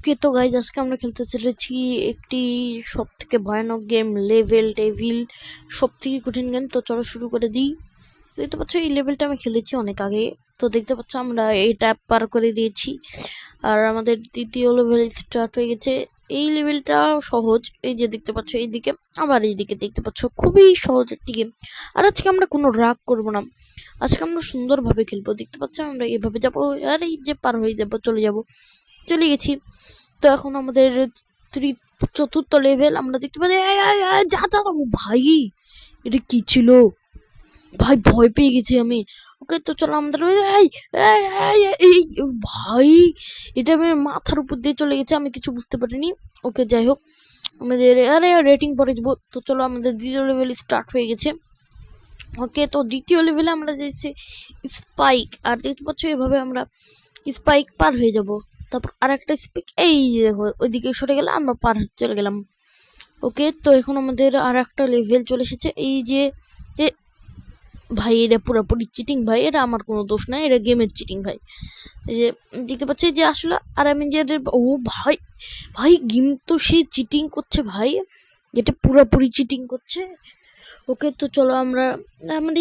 ওকে তো গাইজ আজকে আমরা খেলতে চলেছি একটি সব থেকে ভয়ানক গেম, লেভেল ডেভিল, সব থেকে কঠিন গেম। তো চলো শুরু করে দিই। দেখতে পাচ্ছ এই লেভেলটা আমি খেলেছি অনেক আগে। তো দেখতে পাচ্ছ আমরা এই ট্যাপ পার করে দিয়েছি আর আমাদের দ্বিতীয় লেভেল স্টার্ট হয়ে গেছে। এই লেভেলটা সহজ, এই যে দেখতে পাচ্ছ এইদিকে, আবার এইদিকে দেখতে পাচ্ছ, খুবই সহজ একটি গেম। আর আজকে আমরা কোনো রাগ করবো না, আজকে আমরা সুন্দরভাবে খেলবো। দেখতে পাচ্ছ আমরা এভাবে যাবো আর এই যে পার হয়ে যাবো, চলে গেছি। তো এখন আমাদের চতুর্থ লেভেল আমরা দেখতে পাচ্ছি। যা যা যা, ভাই এটা কি ছিল ভাই, ভয় পেয়ে গেছি আমি। ওকে তো চলো আমাদের এই ভাই, এটা আমার মাথার উপর দিয়ে চলে গেছে, আমি কিছু বুঝতে পারিনি। ওকে যাই হোক, আমাদের রেটিং পরে দেবো। তো চলো আমাদের দ্বিতীয় লেভেল স্টার্ট হয়ে গেছে। ওকে তো দ্বিতীয় লেভেলে আমরা যাচ্ছি স্পাইক, আর দেখতে পাচ্ছ এভাবে আমরা স্পাইক পার হয়ে যাব। তারপর আর একটা স্পাইক, এই দেখো ওইদিকে সরে গেলে আমরা পার চলে গেলাম। ওকে তো এখন আমাদের আর একটা লেভেল চলে এসেছে। এই যে ভাই এটা পুরোপুরি চিটিং ভাই, এটা আমার কোনো দোষ নাই, এটা গেমের চিটিং ভাই। এই যে দেখতে পাচ্ছি যে আসলে, আর আমি যে ও ভাই ভাই গেম তো সে চিটিং করছে ভাই, এটা পুরোপুরি চিটিং করছে। ওকে তো চলো আমরা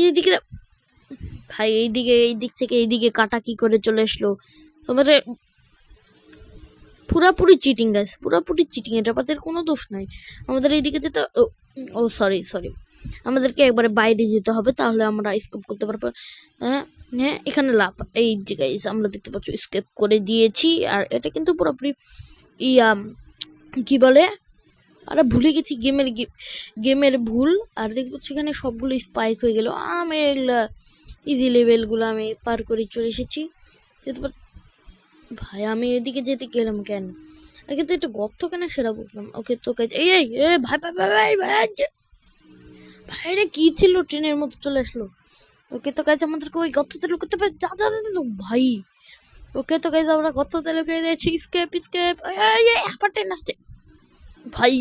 এইদিকে, ভাই এই দিক থেকে এইদিকে কাটা কি করে চলে আসলো। তোমার পুরাপুরি চিটিং গাইস, পুরাপুরি চিটিং, এটা আমাদের কোনো দোষ নাই। আমাদের এইদিকে যেতে, ও সরি, আমাদেরকে একবারে বাইরে যেতে হবে, তাহলে আমরা স্কেপ করতে পারবো। হ্যাঁ হ্যাঁ, এখানে লাভ, এই যে গাইস আমরা দেখতে পাচ্ছি স্কেপ করে দিয়েছি। আর এটা কিন্তু পুরোপুরি কি বলে, আরে ভুলে গেছি, গেমের ভুল। আর দেখতে পাচ্ছি এখানে সবগুলো স্পাইক হয়ে গেল। আমি ইজি লেভেলগুলো আমি পার করে চলে এসেছি। ভাই আমি এদিকে যেতে গেলাম কেন, আগে তো একটু গর্ত কেন সেটা বুঝলাম। ওকে তো এই এই ভাই ভাই ভাই ভাই ভাই ভাই, এটা কি ছিল, ট্রেনের মতো চলে আসলো। ওকে তো গাইজ আমাদেরকে ওই গর্ততে লুকাতে পারে, যা যা ভাই। ওকে তো গাইজ আমরা গর্ততে লুকিয়ে দিয়েছি, স্কেপ আবার ট্রেন আসছে ভাই।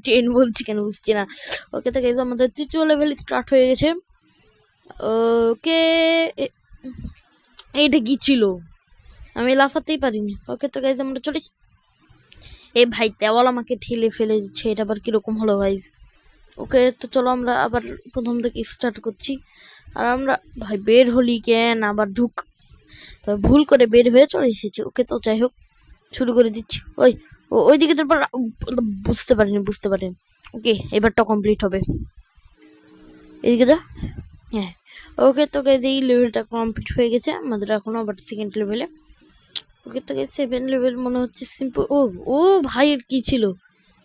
ট্রেন বলছি কেন বুঝছি না। ওকে তো গাইজ আমাদের তৃতীয় লেভেল স্টার্ট হয়ে গেছে। ওকে এইটা কি ছিল, আমি লাফাতেই পারিনি। ওকে তো গাইজ আমরা চলেছি। এ ভাই দেওয়াল আমাকে ঠেলে ফেলে দিচ্ছে, এটা আবার কিরকম হলো গাইজ। ওকে তো চলো আমরা আবার প্রথম থেকে স্টার্ট করছি। আর আমরা ভাই বের হলি কেন, আবার ভুল করে বের হয়ে চলে এসেছি। ওকে তো যাই হোক, শুরু করে দিচ্ছি। ওইদিকে তারপর বুঝতে পারিনি। ওকে এবারটা কমপ্লিট হবে, এদিকে যা। হ্যাঁ ওকে তো গাইজ এই লেভেলটা কমপ্লিট হয়ে গেছে আমাদের, এখন আবার সেকেন্ড লেভেলে। ওকে তো গাইজ 7 লেভেল মনে হচ্ছে সিম্পল। ও ভাই এর কি ছিল,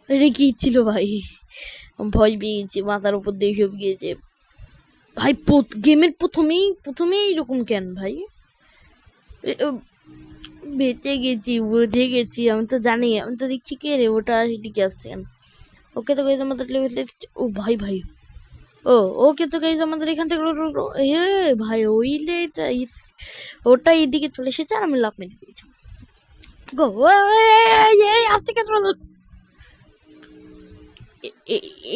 এটা কি ছিল ভাই, ভয় পেয়ে গেছি, মাথার উপর দিয়ে সব গিয়েছে ভাই। গেমের প্রথমেই এরকম কেন ভাই। বেঁচে গেছি, বুঝে গেছি, আমি তো জানি, আমি তো দেখছি কে রে ওটা এদিকে আসছে কেন। ওকে তো গাইজ আমাদের লেভেল, ও ভাই ওকে তো গাইজ আমাদের এখান থেকে ভাই ওই লেটা ওটা এইদিকে চলে এসেছে আর আমি লাভ মেরে দিয়েছি। গো আসছে কেন,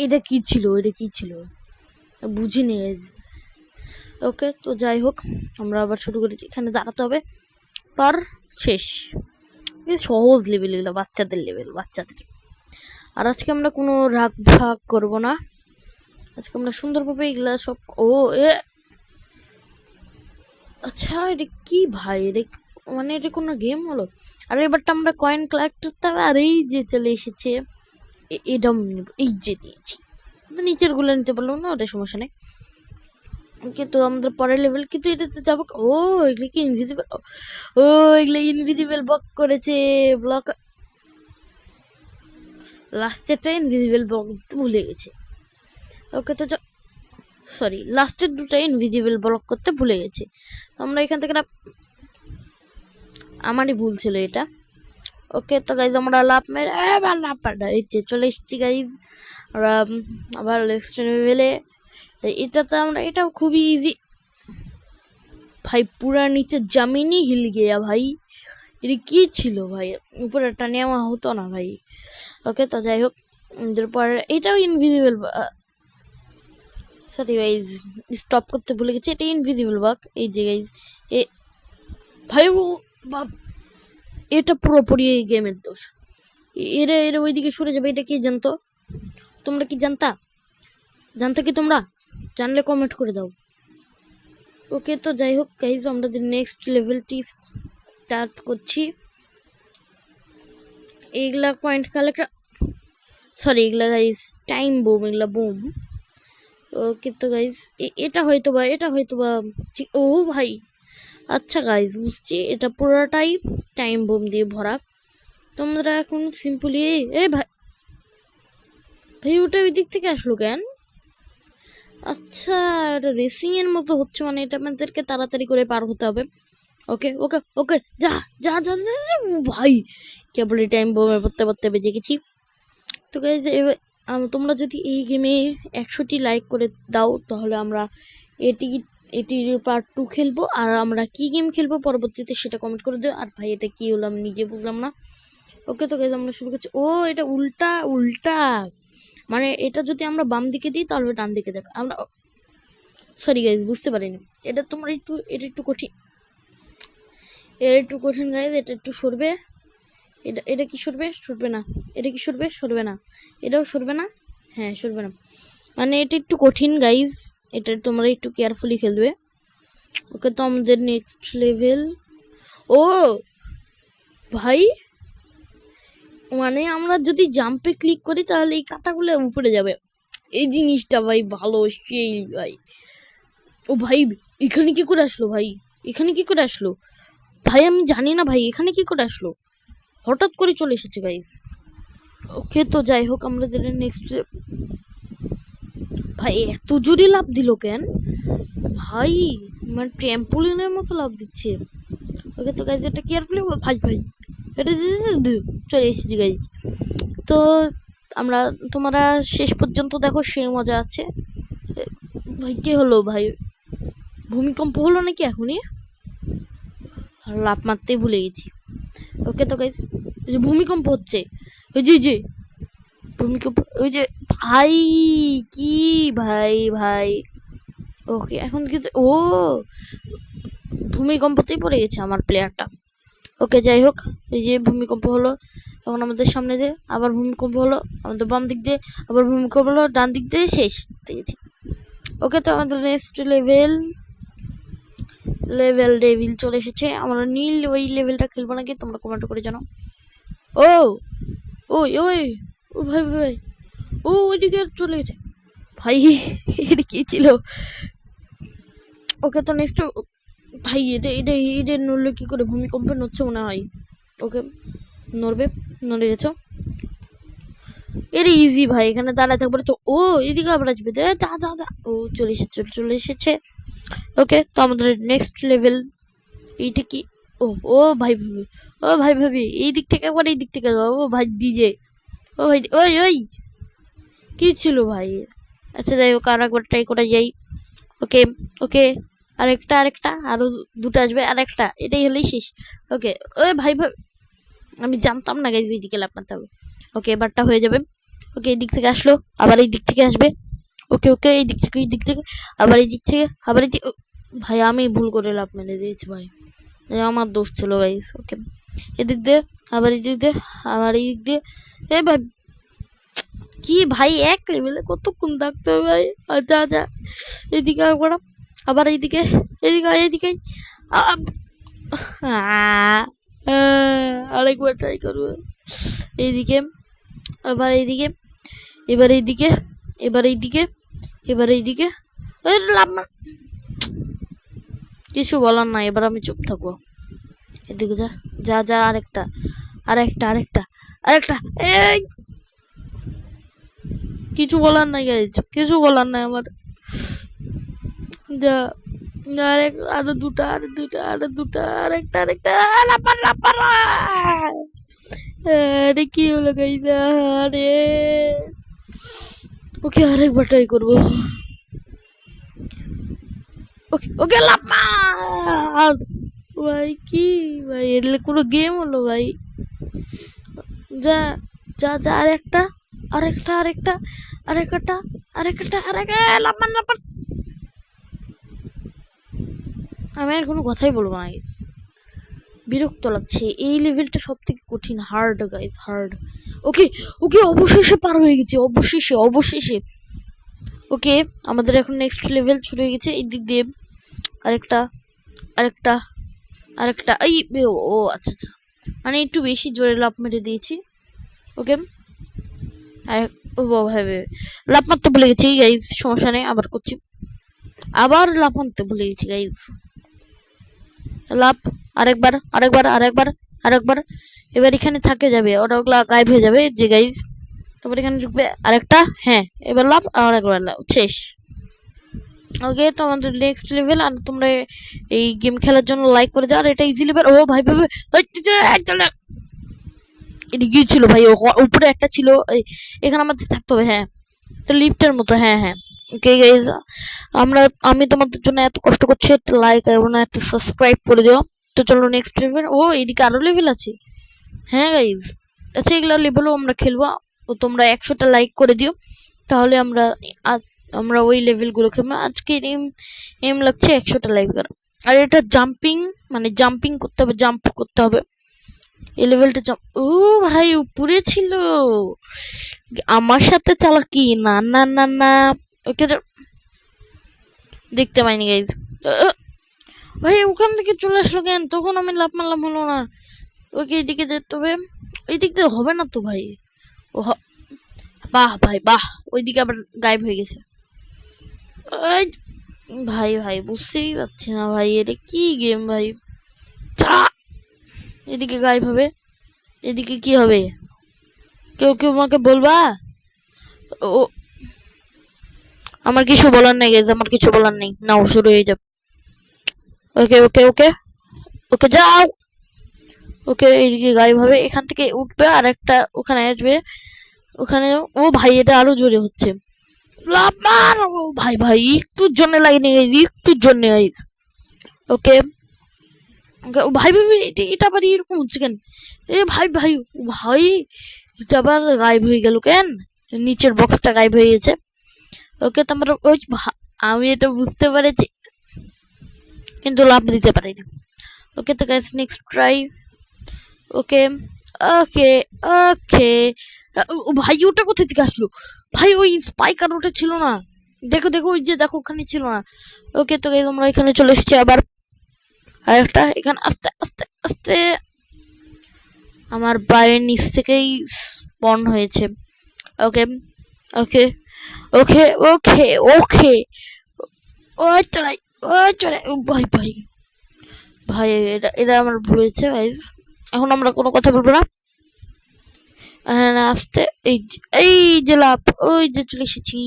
এটা কি ছিল বুঝিনি। ওকে তো যাই হোক, আমরা আবার শুরু করেছি। এখানে দাঁড়াতে হবে, পার শেষ। সহজ লেভেল, এগুলো বাচ্চাদের লেভেল, আর আজকে আমরা কোনো রাগ ভাগ করবো না, আজকে আমরা সুন্দরভাবে এগুলা সব। আচ্ছা এটা কি ভাই, মানে এটা কোনো গেম হলো। আর এবারটা আমরা কয়েন কালেক্ট করতে হবে। আর এই যে চলে এসেছে, এটা এই যে দিয়েছি, নিচের গুলো নিতে পারলো না, ওটা সমস্যা নেই। কিন্তু আমাদের পরের লেভেল, কিন্তু এটাতে যাবো। এগুলো কি ইনভিজিবল, এগুলো ইনভিজিবল ব্লক করেছে, ব্লক লাস্টেরটা ইনভিজিবল ব্লক ভুলে গেছে। ওকে তো সরি, লাস্টের দুটো ইনভিজিবল ব্লক করতে ভুলে গেছে। তো আমরা এখান থেকে আমারই ভুল ছিল এটা। ওকে তো গাইজ আমরা লাভ মেরে এই যে চলে এসেছি গাইজ। আমরা আবার নেক্সট লেভেলে, এটাতে আমরা, এটাও খুবই ইজি ভাই, পুরা নিচে জামিনই হিল গিয়া ভাই। এটা কি ছিল ভাই, উপরে একটা নেওয়া হতো না ভাই। ওকে তো যাই হোক, পর এটাও ইনভিজিবল, সরি গাইজ স্টপ করতে ভুলে গেছি, এটা ইনভিজিবল বাক। এই যে গাইজ ভাই এটা পুরোপুরি এই গেমের দোষ। এরা এরা ওইদিকে সরে যাবে, এটা কি জানতো? তোমরা কি জানতো কি তোমরা? জানলে কমেন্ট করে দাও। ওকে, তো যাই হোক গাইজ, আমরা নেক্সট লেভেলটি স্টার্ট করছি। এইগুলা পয়েন্ট কালেক্ট, সরি এগুলা গাইজ টাইম বোম, এগুলা বোম। ওকে তো গাইজ এটা হয়তো বা ঠিক। ও ভাই, আচ্ছা গাইজ বুঝছি, এটা পুরোটাই টাইম বোম দিয়ে ভরা। তোমরা এখন সিম্পলি এ ভাই ভাই ওটা ওই দিক থেকে আসলো কেন? আচ্ছা, এটা রেসিং এর মতো হচ্ছে, মানে এটা আমাদেরকে তাড়াতাড়ি করে পার হতে হবে। ওকে ওকে ওকে, যা যা যা যা, যা, ভাই কেবল টাইম বোমে পড়তে বেজে গেছি। তো গাইজ তোমরা যদি এই গেমে 100টি লাইক করে দাও তাহলে আমরা এটির পার্ট 2 খেলবো। আর আমরা কি গেম খেলবো পরবর্তীতে সেটা কমেন্ট করে দিও। আর ভাই এটা কি হলো আমি নিজে বুঝলাম না। ওকে তো গাইজ আমরা শুরু করছি। ও এটা উল্টা উল্টা, মানে এটা যদি আমরা বাম দিকে দিই তাহলে ডান দিকে যাবে। আমরা সরি গাইজ বুঝতে পারিনি। এটা একটু কঠিন, গাইজ, এটা একটু সরবে। এটা কি সরবে না? এটা কি সরবে না? এটাও সরবে না। হ্যাঁ সরবে না, মানে এটা একটু কঠিন গাইজ, এটা তোমরা একটু কেয়ারফুলি খেলবে। ওকে তো আমাদের নেক্সট লেভেল। ও ভাই, মানে আমরা যদি জাম্পে ক্লিক করি তাহলে এই কাঁটাগুলো উপরে যাবে। এই জিনিসটা ভাই ভালো সেই ভাই। ও ভাই এখানে কি করে আসলো? ভাই আমি জানি না ভাই, এখানে কি করে আসলো? হঠাৎ করে চলে এসেছে গাইজ। ওকে তো যাই হোক, আমরা নেক্সট। ভাই এত জোরে লাভ দিল কেন ভাই? মানে ট্র্যাম্পোলিনের মতো লাভ দিচ্ছে। ওকে তো গাইজ এটা কেয়ারফুলি, ভাই এটা চলে এসেছি গাইজ। তো তোমরা শেষ পর্যন্ত দেখো, সে মজা আছে। ভাই কি হলো ভাই? ভূমিকম্প হলো নাকি এখনই? লাফ মারতেই ভুলে গেছি। ওকে তো গাইজ ভূমিকম্প হচ্ছে, ওই যে ভূমিকম্প, ওই যে ভাই কি ভাই। ওকে এখন কিছু, ও ভূমিকম্পতেই পড়ে গেছে আমার প্লেয়ারটা। ওকে যাই হোক, এই যে ভূমিকম্প হলো, এখন আমাদের সামনে দিয়ে আবার ভূমিকম্প হলো, আমাদের বাম দিক দিয়ে আবার ভূমিকম্প হলো, ডান দিক দিয়ে শেষ গেছি। ওকে তো আমাদের নেক্সট লেভেল ডেভিল চলে এসেছে। আমরা নীল ওই লেভেলটা খেলবো নাকি তোমরা কমেন্ট করে জানাও। ও ওই ওই ও ভাই ও ওইদিকে চলে গেছে ভাই। এটা কি ছিল? ওকে তো নেক্সট ভাই এটা নড়লে কি করে? ভূমিকম্পে নড়ছে মনে হয়। ওকে নড়ে গেছো। এটা ইজি ভাই, এখানে দাঁড়ায় থাকবে তো। ও এদিকে আবার আসবে, যা ও চলে এসেছে। ওকে তো আমাদের নেক্সট লেভেল এইটা কি? ও ভাই ভাবি এই দিক থেকে একবার এই দিক থেকে যাও। ও ভাই ডিজে, ও ভাই ওই কি ছিল ভাই? আচ্ছা যাই হোক, আর একবার ট্রাই করা যাই। ওকে ওকে, আরেকটা আরো দুটো আসবে, আরেকটা, এটাই হলেই শেষ। ওকে ওই ভাই আমি জানতাম না গাইজ ওইদিকে লাফ মারতে হবে। ওকে এবারটা হয়ে যাবে। ওকে এই দিক থেকে আসলো, আবার এই দিক থেকে আসবে। ওকে এই দিক থেকে আবার এই দিক থেকে আবার এই দিক। ভাই আমি ভুল করে লাফ মেরে দিয়েছি ভাই, আমার দোষ ছিল গাইজ। ওকে এদিক দিয়ে আবার এই দিক দিয়ে আবার এই দিক দিয়ে। এ ভাই কি ভাই, এক লেভেলে কতক্ষণ থাকতে হবে ভাই? আচ্ছা এদিকে আবার এইদিকে আরেকবার ট্রাই করবো। এইদিকে আবার এইদিকে, এবার এইদিকে কিছু বলার নাই, এবার আমি চুপ থাকবো। এদিকে যা আরেকটা এই কিছু বলার নাই গাইজ, কিছু বলার নাই আমার। যা আরো দুটা আরেকটা আরে কি হলো গাইজ? আরে ওকে আরেকবার ট্রাই করবো। ওকে ভাই কি ভাই, এলে কোনো গেম হলো ভাই? যা আরেকটা লাপান। আমি আর কোনো কথাই বলবো না। বিরক্ত লাগছে। এই লেভেলটা সব থেকে কঠিন, হার্ড গাইজ, হার্ড। ওকে ওকে, অবশেষে পার হয়ে গেছে, অবশেষে অবশেষে। ওকে, আমাদের এখন নেক্সট লেভেল শুরু হয়ে গেছে। এই দিক দিয়ে আরেকটা আরেকটা আরেকটা এই ও আচ্ছা আচ্ছা, মানে একটু বেশি জোরে লাফ মেরে দিয়েছি। ওকে, আর ও ভাই লাফ মারতে ভুলে গেছি গাইজ, সমস্যা নেই, আবার করছি। আবার লাফ মারতে ভুলে গেছি গাইজ। লাফ, আরেকবার আরেকবার আরেকবার আরেকবার। এবার এখানে থাকে যাবে, ওটা গায়েব হয়ে যাবে যে গাইজ। তারপর এখানে ঢুকবে আরেকটা, হ্যাঁ এবার লাভ, আর একবার লাভ, শেষ। ওকে, তো আমাদের নেক্সট লেভেল। আর তোমরা এই গেম খেলার জন্য লাইক করে দাও। আর এটা ইজি লেভেল। ও ভাই ভাই, এটা কি ছিল ভাই? উপরে একটা ছিল, এখানে আমাদের থাকতে হবে। হ্যাঁ, তো লিফটের মতো। হ্যাঁ হ্যাঁ। ওকে গাইজ, আমি তোমাদের জন্য এত কষ্ট করছি, একটা লাইক এবং একটা সাবস্ক্রাইব করে দিও। তো চলো নেক্সট লেভেল। ও এইদিকে আরো লেভেল আছে। হ্যাঁ গাইজ, আচ্ছা এগুলো লেভেলও আমরা খেলবো। তো তোমরা 100টা লাইক করে দিও, তাহলে আমরা ওই লেভেলগুলো খেলবো। আজকে এম লাগছে 100টা লাইক করা। আর এটা জাম্পিং, মানে জাম্পিং করতে হবে, জাম্প করতে হবে। এই লেভেলটা ও ভাই উপরে ছিল, আমার সাথে চালাকি, না না না না। ওকে, দেখতে পাইনি গাইজ। ভাই ওখান থেকে চলে আসলো কেন? তখন আমি লাফ মারলাম, হলো না। ওকে, এদিকে যেতে হবে। এই দিক দিয়ে হবে না তো ভাই। ও বাহ ভাই বাহ, ওইদিকে আবার গায়েব হয়ে গেছে। ভাই ভাই বুঝতেই পারছি না ভাই, এটা কি গেম ভাই। এদিকে গায়েব হবে, এদিকে কি হবে? কেউ কেউ আমাকে বলবা? ও আমার কিছু বলার নেই গাইজ, আমার কিছু বলার নেই, নাও শুরু হয়ে যাবে। ওকে ওকে ওকে ওকে, যাও। ওকে, এইদিকে গায়েব হবে, এখান থেকে উঠবে আর একটা ওখানে আসবে, ওখানে। ও ভাই, এটা আরো জোরে হচ্ছে। ও ভাই ভাই, একটুর জন্য লাগেনি গাইজ, একটুর জন্য গাইজ। ওকে ভাই ভাই, এটা আবার এরকম হচ্ছে কেন? এ ভাই ভাই ভাই, এটা আবার গায়েব হয়ে গেল কেন? নিচের বক্সটা গায়েব হয়ে গেছে। ওকে, তোমার ওই আমি এটা বুঝতে পেরেছি, কিন্তু লাভ দিতে পারি না। ওকে, তো গাইস নেক্সট ট্রাই। ওকে ওকে ওকে, ভাই ওটা কোথা থেকে আসলো ভাই? ওই স্পাইকার ওটা ছিল না, দেখো দেখো, ওই যে দেখো ওখানে ছিল না। ওকে, তো গাইস আমরা এখানে চলে এসেছি আবার। আর একটা এখানে আস্তে আস্তে আস্তে আমার পায়ের নিচ থেকেই স্পন হয়েছে। ওকে ওকে ওকে ওকে ওকে, ও চড়াই, ও চড়াই, ভাই ভাই ভাই, এটা আমার ভুল হয়েছে গাইজ। এখন আমরা কোনো কথা বলবো না, আস্তে। এই যে লাভ, ওই যে চলে এসেছি।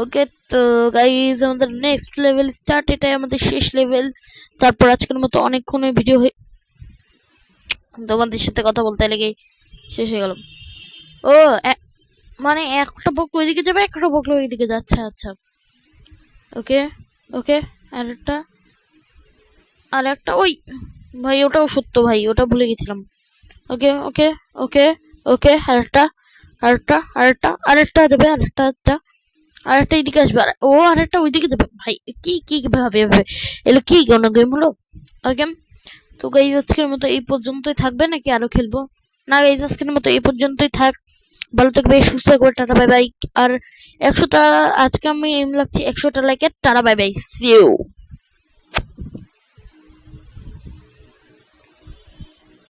ওকে, তো গাইজ আমাদের নেক্সট লেভেল স্টার্ট। এটাই আমাদের শেষ লেভেল। তারপর আজকের মতো অনেকক্ষণের ভিডিও হয়ে তোমাদের সাথে কথা বলতে লেগে শেষ হয়ে গেল। ও মানে একটা বক ওইদিকে যাবে, একটা বক ওইদিকে যাচ্ছে। আচ্ছা ওকে ওকে, আর একটা ওই ভাই, ওটাও সত্য ভাই, ওটা ভুলে গেছিলাম। ওকে ওকে ওকে ওকে, আরেকটা আরেকটা আরেকটা আরেকটা যাবে, আরেকটা এদিকে আসবে, ও আরেকটা ওইদিকে যাবে। ভাই কি কি ভাবে এলো, কি কোনো গেম হলো? ওকে, তো গাইজ আজকের মতো এই পর্যন্তই থাকবে, নাকি আরো খেলবো? না গাইজ, আজকের মতো এই পর্যন্তই থাক। ভালো থাকবে, সুস্থ থাকবে, টাটা বাই বাই। আর 100টা, আজকে আমি এম লাগছি 100টা লাইকের। Tata bye bye, see you.